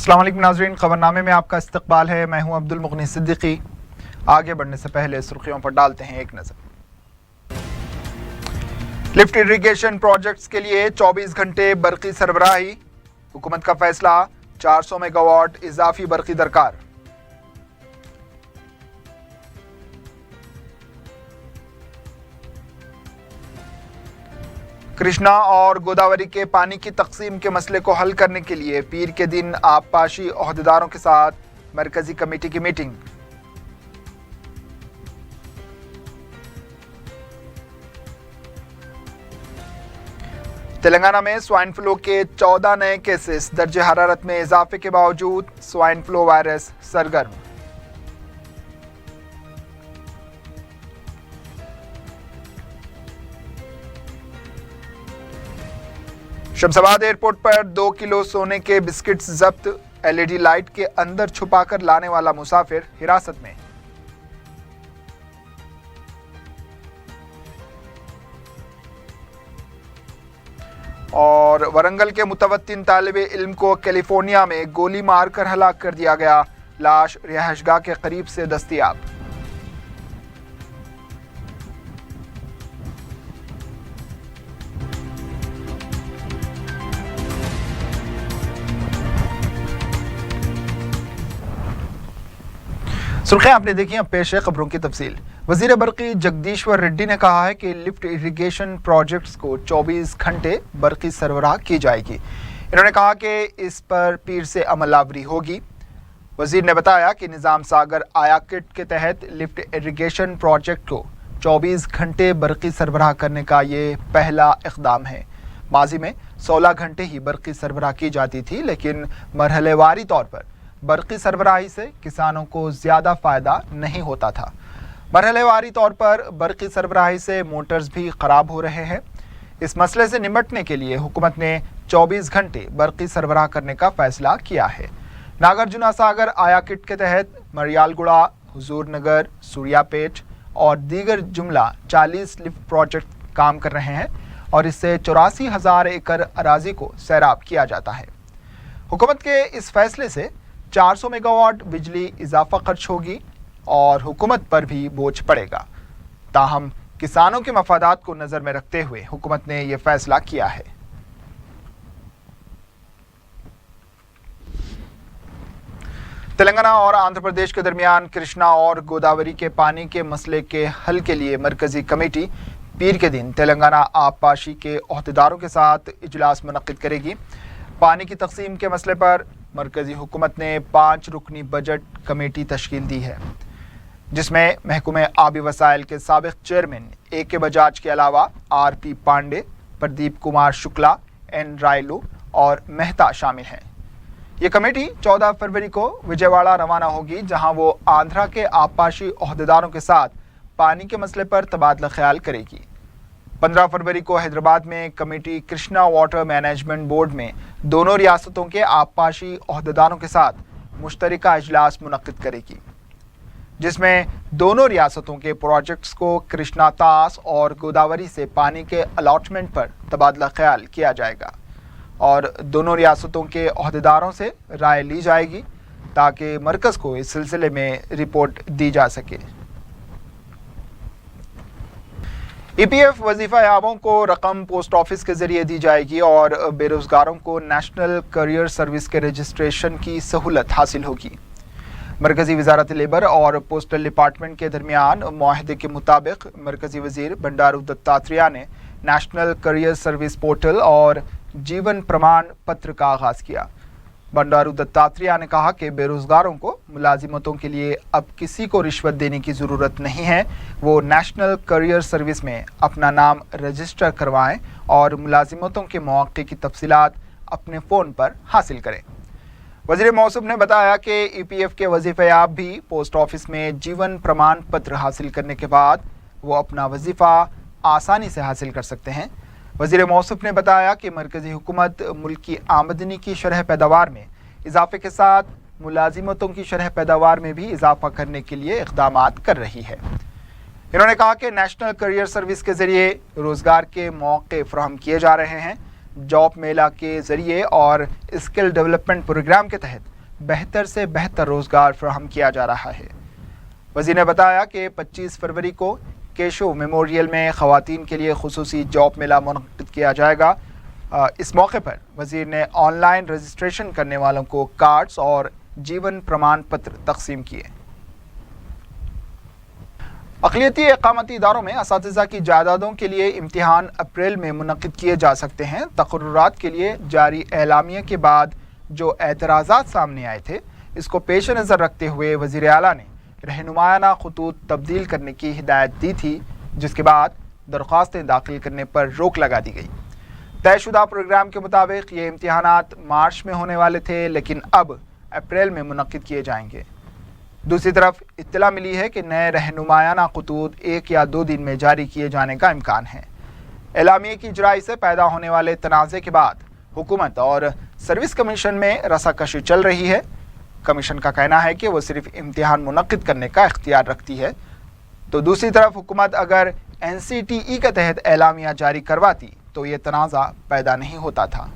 अस्सलाम वालेकुम नाज़रीन, खबरनामे में आपका इस्तकबाल है। मैं हूं अब्दुल मुगनी सिद्दीकी। आगे बढ़ने से पहले सुर्खियों पर डालते हैं एक नज़र। लिफ्ट इरिगेशन प्रोजेक्ट्स के लिए 24 घंटे बरकी सरबराही, हुकूमत का फैसला। 400 मेगावाट इजाफी बरकी दरकार। कृष्णा और गोदावरी के पानी की तकसीम के मसले को हल करने के लिए पीर के दिन आबपाशी ओहदेदारों के साथ मरकजी कमेटी की मीटिंग। तेलंगाना में स्वाइन फ्लू के 14 नए केसेस, दर्जे हरारत में इजाफे के बावजूद स्वाइन फ्लू वायरस सरगर्म। शमशाबाद एयरपोर्ट पर 2 किलो सोने के बिस्किट्स जब्त, एलईडी लाइट के अंदर छुपाकर लाने वाला मुसाफिर हिरासत में। और वरंगल के मुतवत्तिन तालिबे इल्म को कैलिफोर्निया में गोली मारकर हलाक कर दिया गया, लाश रिहायशगाह के करीब से दस्तयाब। सुर्खियां आपने देखी, अब पेश है खबरों की तफसील। वजीर बरकी जगदीश्वर रेड्डी ने कहा है कि लिफ्ट इरिगेशन प्रोजेक्ट्स को 24 घंटे बरकी सरबराह की जाएगी। इन्होंने कहा कि इस पर पीर से अमलावरी होगी। वजीर ने बताया कि निज़ाम सागर आयाकिट के तहत लिफ्ट इरिगेशन प्रोजेक्ट को 24 घंटे बरकी सरबराह करने का ये पहला इक़दाम है। माजी में 16 घंटे ही बरकी सरबराह की जाती थी, लेकिन मरहलेवारी तौर पर बरकी सरबराही से किसानों को ज़्यादा फ़ायदा नहीं होता था। मरहलेवारी तौर पर बरकी सरबराही से मोटर्स भी ख़राब हो रहे हैं। इस मसले से निपटने के लिए हुकूमत ने 24 घंटे बरकी सरबराह करने का फ़ैसला किया है। नागार्जुना सागर आयाकिट के तहत मरियालगुड़ा, हुजूर नगर, सूर्यापेट और दीगर जुमला 40 लिफ्ट प्रोजेक्ट काम कर रहे हैं और इससे 84,000 एकड़ अराजी को सैराब किया जाता है। हुकूमत के इस फैसले से 400 मेगावाट बिजली इजाफा खर्च होगी और हुकूमत पर भी बोझ पड़ेगा। ताहम किसानों के मफादात को नज़र में रखते हुए हुकूमत ने यह फैसला किया है। तेलंगाना और आंध्र प्रदेश के दरमियान कृष्णा और गोदावरी के पानी के मसले के हल के लिए मरकजी कमेटी पीर के दिन तेलंगाना आबपाशी के ओहदेदारों के साथ इजलास मुनक्किद करेगी। पानी की तकसीम के मसले पर मरकजी हुकूमत ने 5 रुकनी बजट कमेटी तश्कील दी है, जिसमें महकमे आबी वसाइल के साबिक चेयरमैन AK बजाज के अलावा RP पांडे, प्रदीप कुमार शुक्ला, N रायलू और मेहता शामिल हैं। ये कमेटी 14 फरवरी को विजयवाड़ा रवाना होगी, जहां वो आंध्रा के आबपाशी ओहदेदारों के साथ पानी के मसले पर तबादला ख्याल करेगी। 15 फरवरी को हैदराबाद में committee Krishna water management board में दोनों रियासतों के आबपाशी ओहदेदारों के साथ मुश्तरका इजलास मुनक्किद करेगी, जिसमें दोनों रियासतों के प्रोजेक्ट्स को कृष्णा तास और गोदावरी से पानी के अलॉटमेंट पर तबादला ख्याल किया जाएगा और दोनों रियासतों के ओहदेदारों से राय ली जाएगी ताकि मरकज़ को इस सिलसिले में रिपोर्ट दी जा सके। EPF वजीफा याबों को रकम पोस्ट ऑफिस के जरिए दी जाएगी और बेरोजगारों को नेशनल करियर सर्विस के रजिस्ट्रेशन की सहूलत हासिल होगी। मरकजी वजारत लेबर और पोस्टल डिपार्टमेंट के दरमियान मुआहदे के मुताबिक मरकजी वजीर बंडारू दत्तात्रेय ने नेशनल करियर सर्विस पोर्टल और जीवन प्रमाण पत्र का आगाज़ किया। बंडारू दत्तात्रेय ने कहा कि बेरोजगारों को मुलाजिमतों के लिए अब किसी को रिश्वत देने की ज़रूरत नहीं है। वो नेशनल करियर सर्विस में अपना नाम रजिस्टर करवाएं और मुलाजिमतों के मौक़े की तफसीलात अपने फ़ोन पर हासिल करें। वज़ीर मौसूफ ने बताया कि EPF के वजीफ़याब भी पोस्ट ऑफिस में जीवन प्रमाण पत्र हासिल करने के बाद वो अपना वजीफ़ा आसानी से हासिल कर सकते हैं। वज़ीर मौसूफ ने बताया कि मरकज़ी हुकूमत मुल्क की आमदनी की शरह पैदावार में इजाफे के साथ मुलाजिमतों की शरह पैदावार में भी इजाफा करने के लिए इक़दामात कर रही है। इन्होंने कहा कि नेशनल करियर सर्विस के ज़रिए रोज़गार के मौक़े फ़राहम किए जा रहे हैं। जॉब मेला के ज़रिए और स्किल डेवलपमेंट प्रोग्राम के तहत बेहतर से बेहतर रोज़गार फराहम किया जा रहा है। वज़ीर ने बताया कि 25 फरवरी को केशव मेमोरियल में ख़वातीन के लिए खुसूसी जॉब मेला मुनक़्क़िद किया जाएगा। इस मौके पर वज़ीर ने ऑनलाइन रजिस्ट्रेशन करने वालों को कार्ड्स और जीवन प्रमाण पत्र तक़सीम किए। अक़लियती इक़ामती इदारों में असातिज़ा की जायदादों के लिए इम्तिहान अप्रैल में मुनक़्क़िद किए जा सकते हैं। तक़र्रुरात के लिए जारी एलामिया के बाद जो एतराज़ात सामने आए थे, इसको पेश नज़र रखते हुए वज़ीर आला ने रहनुमायाना ख़ुतूत तब्दील करने की हिदायत दी थी, जिसके बाद दरख्वास्तें दाखिल करने पर रोक लगा दी गई। तयशुदा प्रोग्राम के मुताबिक ये इम्तिहानात मार्च में होने वाले थे, लेकिन अब अप्रैल में मुनक़्क़िद किए जाएंगे। दूसरी तरफ इत्तला मिली है कि नए रहनुमायाना ख़ुतूत 1 या 2 दिन में जारी किए जाने का इम्कान है। एलामिया की इजराई से पैदा होने वाले तनाज़े के बाद हुकूमत और सर्विस कमीशन में रसाकशी चल रही है। कमीशन का कहना है कि वो सिर्फ इम्तिहान मुनक़्क़िद करने का इख्तियार रखती है, तो दूसरी तरफ हुकूमत अगर NCTE के तहत एलामिया जारी करवाती तो ये तनाज़ा पैदा नहीं होता था।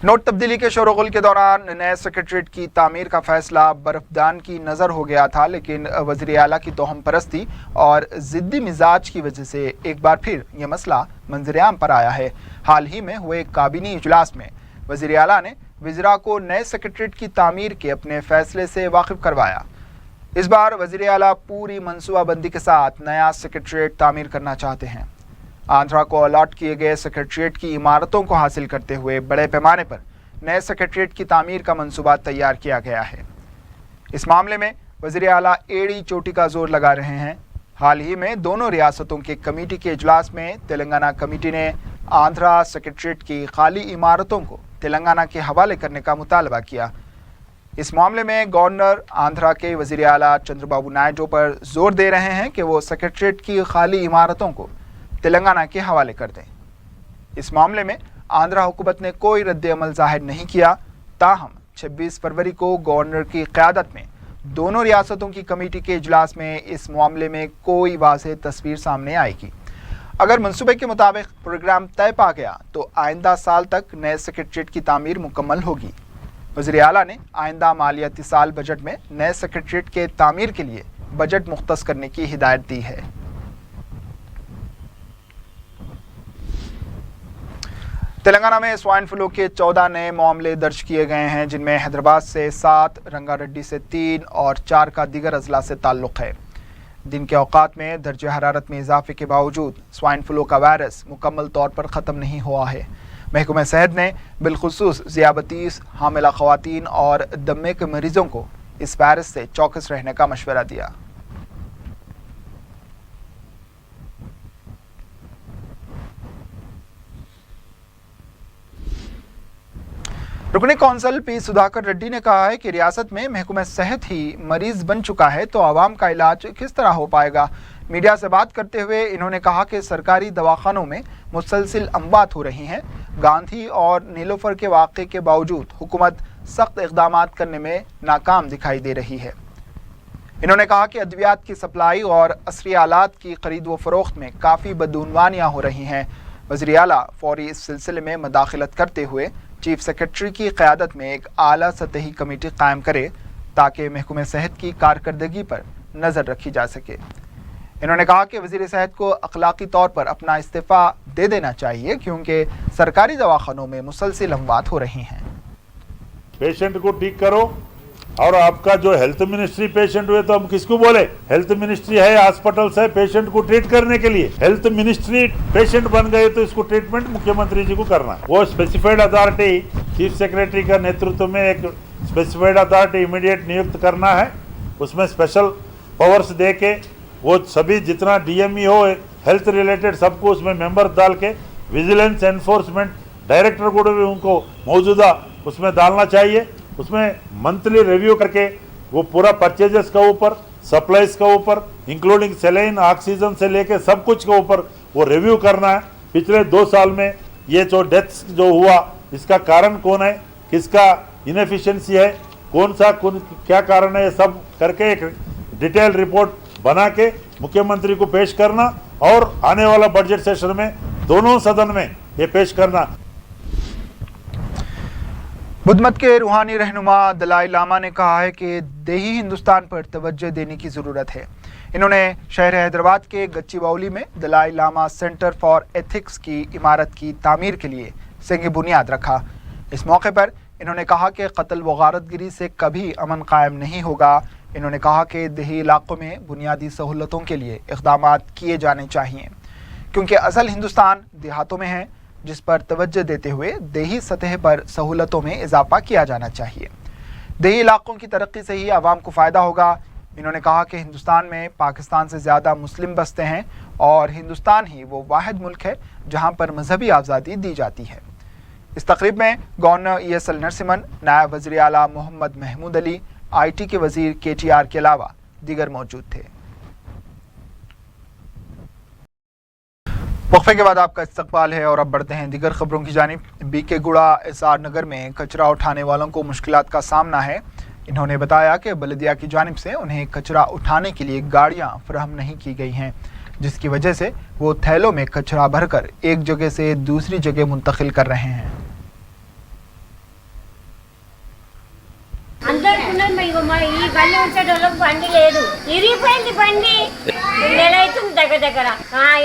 नोट तब्दीली के शोरगुल के दौरान नए सेक्रेटरीट की तामीर का फैसला बर्फदान की नज़र हो गया था, लेकिन वज़ीर आला की तोहम परस्ती और ज़िद्दी मिजाज की वजह से एक बार फिर यह मसला मंजर-ए-आम पर आया है। हाल ही में हुए काबीनी इजलास में वज़ीर आला ने वज़रा को नए सेक्रेटरीट की तामीर के अपने फैसले से वाकिफ़ करवाया। इस बार वज़ीर आला पूरी मनसूबाबंदी के साथ नया सेक्रेटरीट तामीर करना चाहते हैं। आंध्रा को अलॉट किए गए सेक्रेटरीट की इमारतों को हासिल करते हुए बड़े पैमाने पर नए सेक्रेटरीट की तामीर का मंसूबा तैयार किया गया है। इस मामले में वज़ीर आला एड़ी चोटी का जोर लगा रहे हैं। हाल ही में दोनों रियासतों के कमेटी के इजलास में तेलंगाना कमेटी ने आंध्रा सेक्रेटरीट की खाली इमारतों को तेलंगाना के हवाले करने का मुतालबा किया। इस मामले में गवर्नर आंध्रा के वज़ीर आला चंद्रबाबू नायडू पर जोर दे रहे हैं कि वो सेक्रेटरीट की खाली इमारतों को तेलंगाना के हवाले कर दें। इस मामले में आंध्रा हुकूमत ने कोई रद्द-ए-अमल जाहिर नहीं किया। ताहम 26 फरवरी को गवर्नर की क़यादत में दोनों रियासतों की कमेटी के इजलास में इस मामले में कोई वाज़ेह तस्वीर सामने आएगी। अगर मंसूबे के मुताबिक प्रोग्राम तय पा गया तो आइंदा साल तक नए सेक्रेटरीट की तामीर मुकम्मल होगी। वज़ीर आला ने आइंदा मालियाती साल बजट में नए सेक्रेटरीट के तामीर के लिए बजट मुख्तस करने की हिदायत दी है। तेलंगाना में स्वाइन फ्लू के 14 नए मामले दर्ज किए गए हैं, जिनमें हैदराबाद से 7, रंगारेड्डी से 3 और 4 का दीगर अजला से ताल्लुक़ है। दिन के औकात में दर्जे हरारत में इजाफे के बावजूद स्वाइन फ्लू का वायरस मुकम्मल तौर पर ख़त्म नहीं हुआ है। महकमा सेहत ने बिलखुसूस ज़ियाबतीस, हामिला ख़वातीन और दमे के मरीज़ों को इस वायरस से चौकस रहने का मशवरा दिया। रुकने कौंसल पी सुधाकर रेड्डी ने कहा है कि रियासत में महकमा सेहत ही मरीज बन चुका है तो आवाम का इलाज किस तरह हो पाएगा। मीडिया से बात करते हुए इन्होंने कहा कि सरकारी दवाखानों में मुसलसिल अमवात हो रही हैं। गांधी और नीलोफर के वाक़े के बावजूद हुकूमत सख्त इक़दाम करने में नाकाम दिखाई दे रही है। इन्होंने कहा कि अद्वियात की सप्लाई और असरी आलात की खरीद व फरोख्त में काफ़ी बदउनवानियाँ हो रही हैं। वज़ीर आला फौरी इस सिलसिले में मदाखलत करते हुए चीफ सेक्रेटरी की क़यादत में एक आला सतही कमेटी कायम करे ताकि महकमे सेहत की कारकर्दगी पर नज़र रखी जा सके। इन्होंने कहा कि वज़ीर सेहत को अखलाकी तौर पर अपना इस्तीफ़ा दे देना चाहिए क्योंकि सरकारी दवाखानों में मुसलसिल अमवात हो रही हैं। पेशेंट को ठीक करो, और आपका जो हेल्थ मिनिस्ट्री पेशेंट हुए तो हम किसको बोले? हेल्थ मिनिस्ट्री है, हॉस्पिटल्स है पेशेंट को ट्रीट करने के लिए। हेल्थ मिनिस्ट्री पेशेंट बन गए तो इसको ट्रीटमेंट मुख्यमंत्री जी को करना है। वो स्पेसिफाइड अथॉरिटी चीफ सेक्रेटरी का नेतृत्व में एक स्पेसिफाइड अथॉरिटी इमीडिएट नियुक्त करना है। उसमें स्पेशल पावर्स दे के वो सभी जितना DME हो हेल्थ रिलेटेड सबको उसमें मेंबर डाल के विजिलेंस एनफोर्समेंट डायरेक्टर को भी उनको मौजूदा उसमें डालना चाहिए। उसमें मंथली रिव्यू करके वो पूरा परचेजेस का ऊपर, सप्लाईज का ऊपर, इंक्लूडिंग सेलाइन, ऑक्सीजन से लेके सब कुछ के ऊपर वो रिव्यू करना है। पिछले 2 साल में ये जो डेथ्स जो हुआ इसका कारण कौन है, किसका इनएफिशिएंसी है, क्या कारण है, ये सब करके एक डिटेल रिपोर्ट बना के मुख्यमंत्री को पेश करना और आने वाला बजट सेशन में दोनों सदन में ये पेश करना। बुद्ध मत के रूहानी रहनुमा दलाई लामा ने कहा है कि देही हिंदुस्तान पर तवज्जो देने की ज़रूरत है। इन्होंने शहर हैदराबाद के गच्चीबौली में Dalai Lama centre for ethics की इमारत की तामीर के लिए संग बुनियाद रखा। इस मौके पर इन्होंने कहा कि कत्ल व गारतगिरी से कभी अमन कायम नहीं होगा। इन्होंने कहा कि देही इलाकों में बुनियादी सहूलतों के लिए इक़दाम किए जाने चाहिए, क्योंकि असल हिंदुस्तान देहातों में है, जिस पर तवज्जो देते हुए देही सतह पर सहूलतों में इजाफा किया जाना चाहिए। देही इलाकों की तरक्की से ही आवाम को फ़ायदा होगा। इन्होंने कहा कि हिंदुस्तान में पाकिस्तान से ज़्यादा मुस्लिम बसते हैं और हिंदुस्तान ही वो वाहिद मुल्क है जहाँ पर मजहबी आज़ादी दी जाती है। इस तकरीब में गवर्नर ESL नरसिम्हन, नायब वज़ीर आला मोहम्मद महमूद अली, IT के वज़ीर KTR के अलावा दीगर मौजूद थे। वक्फे के बाद आपका इस्तकबाल है और अब बढ़ते हैं दीगर खबरों की जानिब। BK गुड़ा SR नगर में कचरा उठाने वालों को मुश्किलात का सामना है। इन्होंने बताया कि बल्दिया की जानिब से उन्हें कचरा उठाने के लिए गाड़ियां फराहम नहीं की गई हैं, जिसकी वजह से वो थैलों में कचरा भरकर एक जगह से दूसरी जगह मुंतकिल कर रहे हैं। బండి ఉంచేటోళ్ళకి బండి లేదు, ఇరిగిపోయింది బండి. నెల అవుతుంది దగ్గర దగ్గర.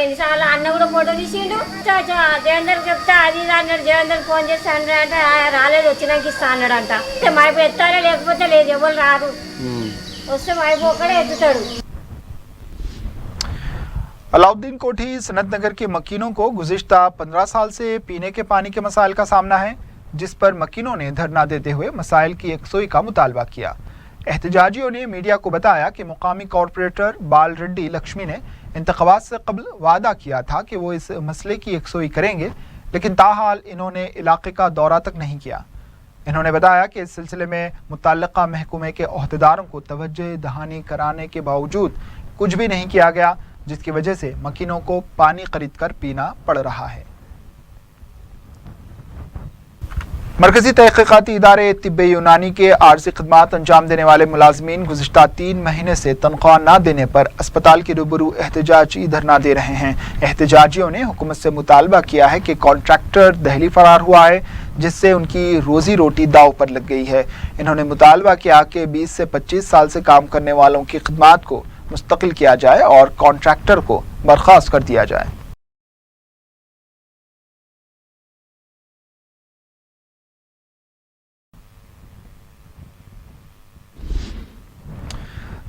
ఎన్నిసార్లు అన్న కూడా ఫోటో తీసిండు. దేవేందర్ చెప్తా అది ఇది అన్నాడు. దేవేందర్ ఫోన్ చేసి అంటే రాలేదు, వచ్చినాక ఇస్తా అన్నాడంట. మైపు ఎత్తారా లేకపోతే లేదు, ఎవరు రారు. వస్తే మైపు ఒక్కడే ఎత్తుతాడు। अलाउद्दीन कोठी सनत नगर के मकीनों को गुज़िश्ता 15 साल से पीने के पानी के मसाइल का सामना है, जिस पर मकीनों ने धरना देते हुए मसाइल की यकसोई का मुतालबा किया। एहतजाजियों ने मीडिया को बताया कि मुकामी कॉरपोरेटर बाल रेड्डी लक्ष्मी ने इंतखाबात से कबल वादा किया था कि वो इस मसले की यकसोई करेंगे, लेकिन ताहाल इन्होंने इलाके का दौरा तक नहीं किया। इन्होंने बताया कि इस सिलसिले में मुतल्लिका महकमे के ओहदेदारों को तवज्जो दहानी कराने के बावजूद कुछ भी नहीं किया गया, जिसकी वजह से मकीनों को पानी खरीद कर पीना पड़ रहा है। मरकजी तहकीकाती इदारे तिब्बे यूनानी के आर्जी खदमात अंजाम देने वाले मुलाजमीन गुज़िश्ता 3 महीने से तनख्वाह न देने पर अस्पताल के रूबरू एहतजाजी धरना दे रहे हैं। एहतजाजियों ने हुकूमत से मुतालबा किया है कि कॉन्ट्रैक्टर दहली फरार हुआ है, जिससे उनकी रोजी रोटी दाव पर लग गई है। इन्होंने मुतालबा किया कि 20 से 25 साल से काम करने वालों की खदमात को मुस्तकिल किया जाए और कॉन्ट्रैक्टर को बर्खास्त कर दिया जाए।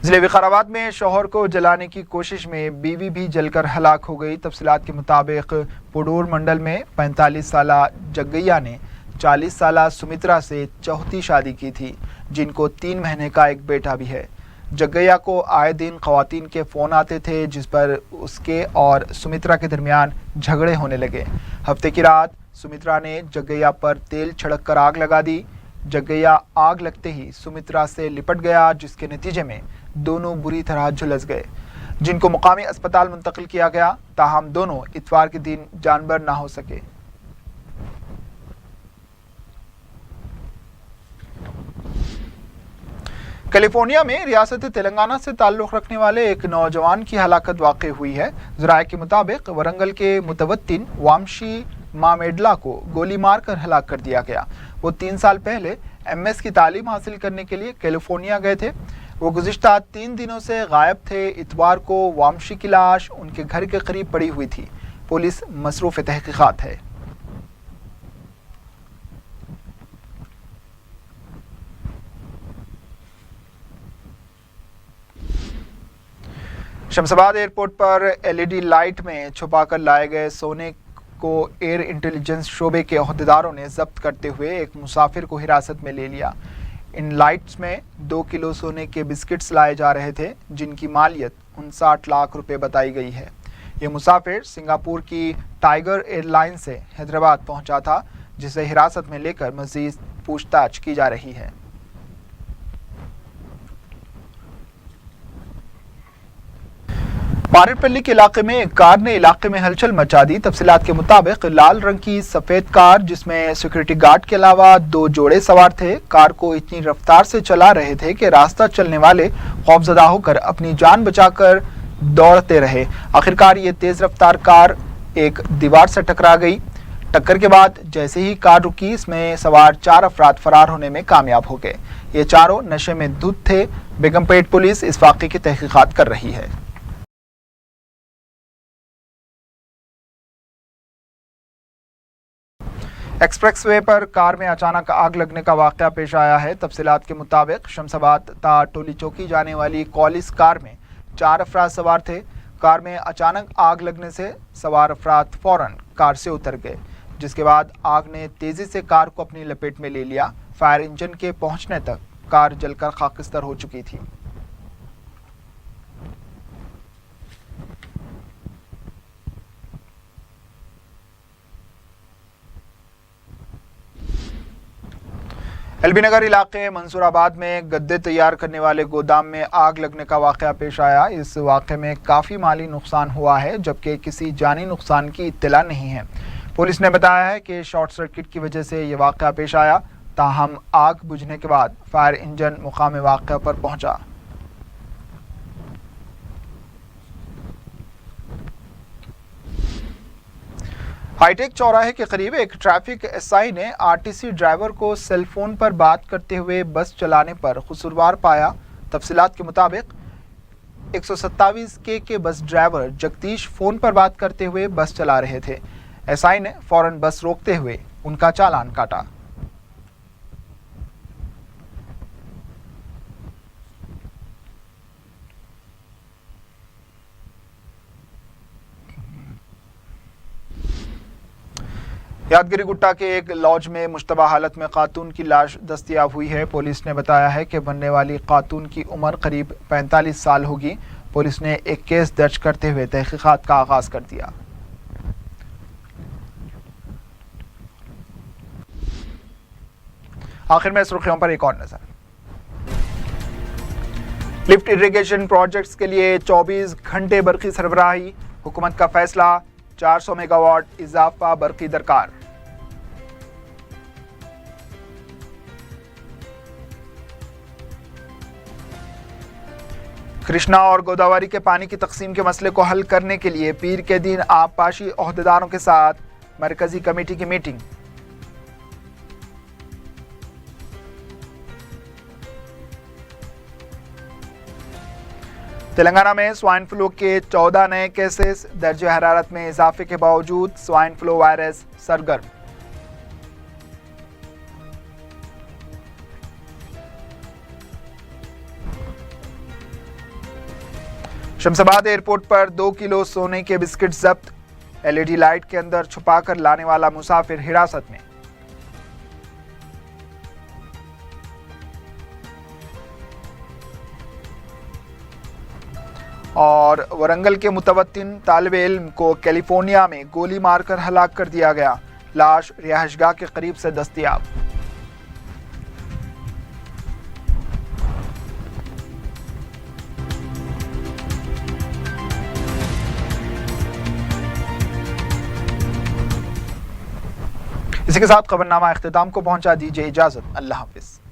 ज़िले विकाराबाद में शौहर को जलाने की कोशिश में बीवी भी जलकर हलाक हो गई। तफसीलात के मुताबिक पुडूर मंडल में 45 साला जग्गैया ने 40 साला सुमित्रा से चौथी शादी की थी, जिनको 3 महीने का एक बेटा भी है। जग्गैया को आए दिन ख़वातीन के फ़ोन आते थे, जिस पर उसके और सुमित्रा के दरमियान झगड़े होने लगे। हफ्ते की रात सुमित्रा ने जग्गैया पर तेल छिड़क कर आग लगा दी। जग्गैया आग लगते ही सुमित्रा से लिपट गया, जिसके नतीजे में दोनों बुरी तरह झुलस गए, जिनको मुकामी अस्पताल मुंतकिल किया गया। ताहम दोनों इतवार के दिन जानबर ना हो सके। कैलिफोर्निया में रियासत तेलंगाना से ताल्लुक़ रखने वाले एक नौजवान की हलाकत वाक़ हुई है। ज़राए के मुताबिक वरंगल के मुतवत्तिन वामशी मामेडला को गोली मारकर हलाक कर दिया गया। वो 3 साल पहले MS की तालीम हासिल करने के लिए कैलिफोर्निया गए थे। वो गुज़िश्ता 3 दिनों से गायब थे। इतवार को वामशी की लाश उनके घर के करीब पड़ी हुई थी। पुलिस मसरूफ़ तहक़ीक़ात है। शमशाबाद एयरपोर्ट पर LED लाइट में छुपाकर लाए गए सोने को एयर इंटेलिजेंस शोबे के ओहदेदारों ने जब्त करते हुए एक मुसाफिर को हिरासत में ले लिया। इन लाइट्स में 2 किलो सोने के बिस्किट्स लाए जा रहे थे, जिनकी मालियत 59 लाख रुपए बताई गई है। ये मुसाफिर सिंगापुर की टाइगर एयरलाइन से हैदराबाद पहुंचा था, जिसे हिरासत में लेकर मज़ीद पूछताछ की जा रही है। मारेडपल्ली के इलाके में एक कार ने इलाके में हलचल मचा दी। तफसीलात के मुताबिक लाल रंग की सफ़ेद कार, जिसमें सिक्योरिटी गार्ड के अलावा 2 जोड़े सवार थे, कार को इतनी रफ्तार से चला रहे थे कि रास्ता चलने वाले खौफजदा होकर अपनी जान बचाकर दौड़ते रहे। आखिरकार ये तेज रफ्तार कार एक दीवार से टकरा गई। टक्कर के बाद जैसे ही कार रुकी, इसमें सवार 4 अफराद फरार होने में कामयाब हो गए। ये चारों नशे में धुत थे। बेगमपेट पुलिस इस वाक़े की तहकीकात कर रही है। एक्सप्रेसवे पर कार में अचानक आग लगने का वाक़या पेश आया है। तफसीलात के मुताबिक शमशाबाद ता टोली चौकी जाने वाली कॉलिस कार में 4 अफराद सवार थे। कार में अचानक आग लगने से सवार अफराद फौरन कार से उतर गए, जिसके बाद आग ने तेजी से कार को अपनी लपेट में ले लिया। फायर इंजन के पहुंचने तक कार जलकर खाकिस्तर हो चुकी थी। एलबी नगर इलाके मंसूराबाद में गद्दे तैयार करने वाले गोदाम में आग लगने का वाक़या पेश आया। इस वाक़े में काफ़ी माली नुकसान हुआ है, जबकि किसी जानी नुकसान की इत्तला नहीं है। पुलिस ने बताया है कि शॉर्ट सर्किट की वजह से ये वाक़या पेश आया। ताहम आग बुझने के बाद फायर इंजन मुकाम वाक़या पर पहुंचा। हाईटेक चौराहे के करीब एक ट्रैफिक एसआई ने आरटीसी ड्राइवर को सेल फोन पर बात करते हुए बस चलाने पर कसूरवार पाया। तफसीलात के मुताबिक 127 के बस ड्राइवर जगदीश फोन पर बात करते हुए बस चला रहे थे। एसआई ने फौरन बस रोकते हुए उनका चालान काटा। यादगिरी गुट्टा के एक लॉज में मुश्तबा हालत में खातून की लाश दस्तयाब हुई है। पुलिस ने बताया है कि बनने वाली खातून की उम्र करीब 45 साल होगी। पुलिस ने एक केस दर्ज करते हुए तहकीकात का आगाज कर दिया। आखिर में सुर्खियों पर एक और नजर। लिफ्ट इरिगेशन प्रोजेक्ट्स के लिए 24 घंटे बरकी सरबराही। हुकूमत का फैसला, 400 मेगावाट इजाफा बरकी दरकार। कृष्णा और गोदावरी के पानी की तकसीम के मसले को हल करने के लिए पीर के दिन आबपाशी ओहदेदारों के साथ मरकजी कमेटी की मीटिंग। तेलंगाना में स्वाइन फ्लू के 14 नए केसेस। दर्जे हरारत में इजाफे के बावजूद स्वाइन फ्लू वायरस सरगर्म। शमशाबाद एयरपोर्ट पर 2 किलो सोने के बिस्किट जब्त। एलईडी लाइट के अंदर छुपाकर लाने वाला मुसाफिर हिरासत में। और वरंगल के मुतवत्तिन तालिबे इल्म को कैलिफोर्निया में गोली मारकर हलाक कर दिया गया। लाश रिहाइशगाह के करीब से दस्तयाब। इसी के साथ खबरनामा इख्तिताम को पहुंचा। दीजिए इजाजत। अल्लाह हाफिज।